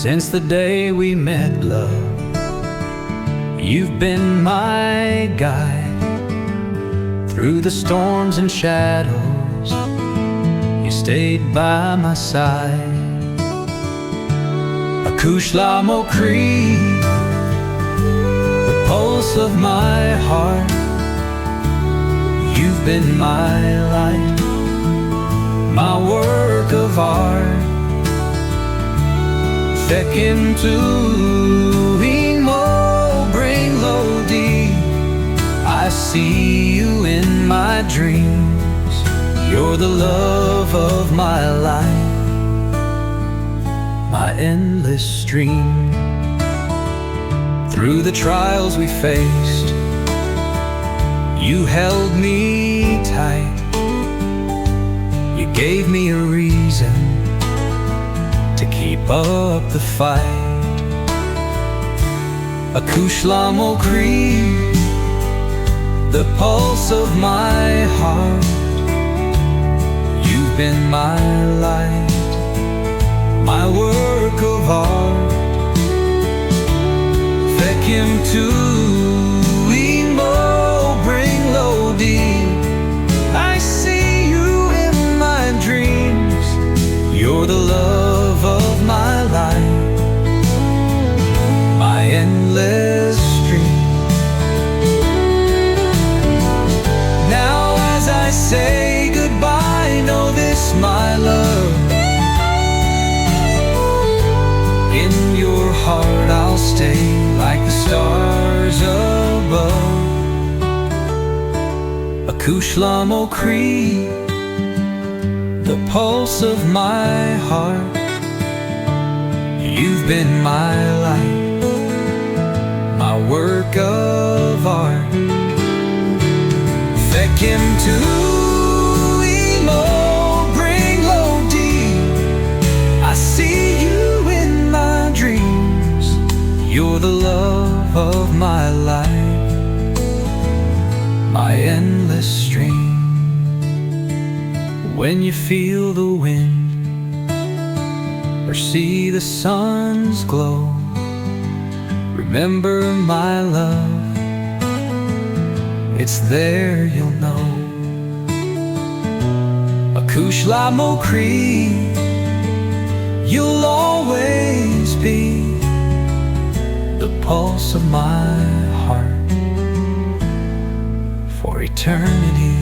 Since the day we met, love, you've been my guide through the storms and shadows. You stayed by my side. Chuisle Mo Croí, the pulse of my heart. You've been my light, my work of art. Feicim mo bhrionglóidí, I see you in my dreams. You're the love of my life, my endless stream. Through the trials we faced, you held me tight. You gave me a reason to keep up the fight. Chuisle Mo Croí, the pulse of my heart. You've been my light, my work of art. Feicim mo bhrionglóidí, I see you in my dreams. You're the love of my life, my endless stream. Now as I say goodbye, know this, my love, in your heart I'll stay like the stars above. Chuisle Mo Croí, the pulse of my heart. You've been my light, my work of art. Feicim mo bhrionglóidí, I see you in my dreams. You're the love of my life, my endless stream. When you feel the wind or see the sun's glow, remember my love, it's there you'll know. Chuisle Mo Croí, you'll always be the pulse of my heart for eternity.